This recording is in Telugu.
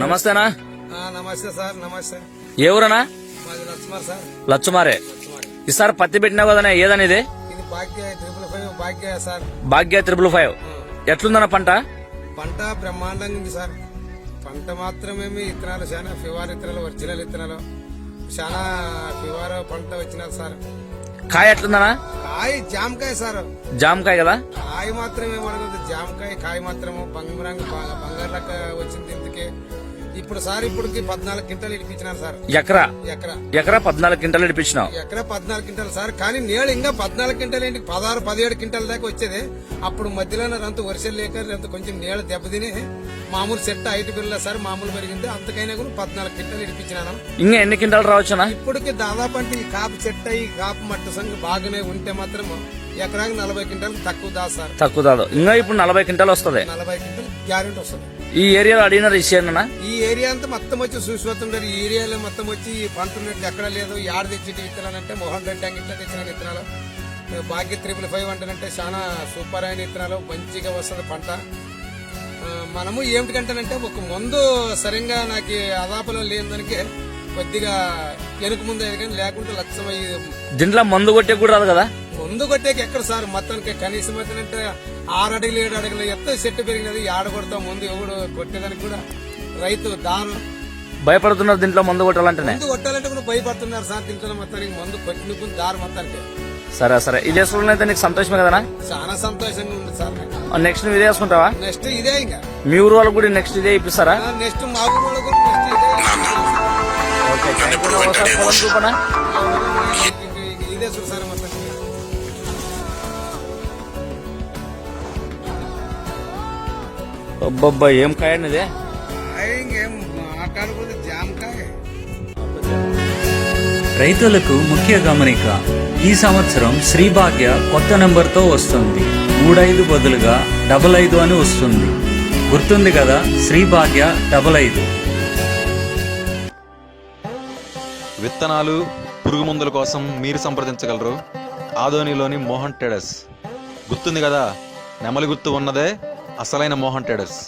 నమస్తేనా. నమస్తే సార్. నమస్తే. ఏ ఊరనా? మాది లక్ష్మార్ సార్. లచ్చమారే. ఈసారి పత్తి పెట్టినావు కదనా, ఏదని ఇది? ఇది భాగ్య 555 భాగ్య సార్. భాగ్య 555. ఎట్లుందన్న పంట? పంట బ్రహ్మాండంగా ఉంది సార్. పంట మాత్రమేమి ఇత్తనాలు చాలా ఫివార్ ఇత్తనాలు, ఒరిజినల్ ఇత్తనాలు చాలా ఫివార్ పంట వచ్చినారు సార్. కాయ ఎట్లుందనా? కాయ జామకాయ సార్. జామకాయ కదా? కాయ మాత్రమే అడగదు, జామకాయ కాయ మాత్రము బంగారంగా బంగారు లెక్క వచ్చింది ఇందుకే. ఇప్పుడు సార్ ఇప్పటికి 14 క్వింటాలు ఇడిపించినారు సార్. ఎకరా? ఎకరా 14 క్వింటాలు ఇడిపించినావు. ఎకరా 14 క్వింటాలు సార్. కానీ నేడు ఇంకా 14 క్వింటాలు ఏంటి, 16, 17 క్వింటాల దాకా వచ్చేది. అప్పుడు మధ్యలో అంత వర్షాలు లేక అంత కొంచెం నీళ్ళు దెబ్బతిని మామూలు సెట్ హైట్ పెరగలే సార్, మామూలు పెరిగింది. అంతకైనా కూడా 14 క్వింటాలు ఇడిపించినాను. ఇంకా ఎన్ని క్వింటాలు రావచ్చునా? ఇప్పటికి దాదాపు అంటే ఈ కాపు సెట్ అయ్యి కాపు మట్ట సంగ బాగానే ఉంటే మాత్రం ఎకరాకి 40 క్వింటాలు తక్కువ దాదు సార్. తక్కువ దాదు. ఇంకా ఇప్పుడు 40 క్వింటాలు వస్తుంది. 40 క్వింటాలు గ్యారెంటీ వస్తుంది. ఈ ఏరియాలో అడిగినారు ఇచ్చేయన్నా? ఈ ఏరియా అంతా మొత్తం వచ్చి చూసిపోతుంటారు. ఈ ఏరియాలో మొత్తం వచ్చి ఈ పంట ఉన్నట్టు ఎక్కడ లేదు. యాడ తెచ్చి విత్తనాలంటే మోహన్ రెడ్డి అంగిట్లో తెచ్చిన విత్తనాలు. భాగ్య 555 అంటేనంటే చాలా సూపర్ అయిన విత్తనాలు, మంచిగా వస్తుంది పంట. మనము ఏమిటికంటేనంటే ఒక ముందు సరిగ్గా నాకు అదాపలో లేని దానికి కొద్దిగా వెనుక ముందు అయ్యేది, కానీ లేకుంటే లక్ష్యమయ్యి. దీంట్లో మందు కొట్టే కూడా రాదు కదా? ముందు కొట్టేకి ఎక్కడ సార్, మొత్తానికి కనీసం అయితే 6 అడుగులు 7 అడుగులు ఎత్త చెట్టు పెరిగినది. ఆడ కొడతాం ముందు ఎవడు కొట్టేదానికి కూడా రైతు దారు భయపడుతున్నారు దీంట్లో మందు కొట్టాలంటేనే. ముందు కొట్టాలంటే కూడా భయపడుతున్నారు సార్. దీంట్లో మొత్తానికి మందు కొట్టిన దారు మొత్తానికి. సరే సరే. ఇది వేసుకుంటే అయితే నీకు సంతోషమే కదనా? చాలా సంతోషంగా ఉంది సార్. నెక్స్ట్ నువ్వు ఇదే వేసుకుంటావా? నెక్స్ట్ ఇదే. ఇంకా మీ ఊరు వాళ్ళకు కూడా నెక్స్ట్ ఇదే ఇప్పిస్తారా? నెక్స్ట్ మా ఊరు వాళ్ళకు కూడా నెక్స్ట్ ఇదే. ఇదే చూసారు మొత్తం. అబ్బబ్బా, ఏం కాయ అండి ఇదే? ఇంకేం మాట్లాడకూడదు, జామకాయ. రైతులకు ముఖ్య గమనిక, ఈ సంవత్సరం శ్రీ భాగ్య కొత్త నెంబర్తో వస్తుంది. 35 బదులుగా 55 అని వస్తుంది. గుర్తుంది కదా, శ్రీ భాగ్య 55. విత్తనాలు, పురుగు మందుల కోసం మీరు సంప్రదించగలరు ఆదోనిలోని మోహన్ ట్రేడర్స్. గుర్తుంది కదా, నెమలి గుర్తు ఉన్నదే అసలైన మోహన్ ట్రేడర్స్.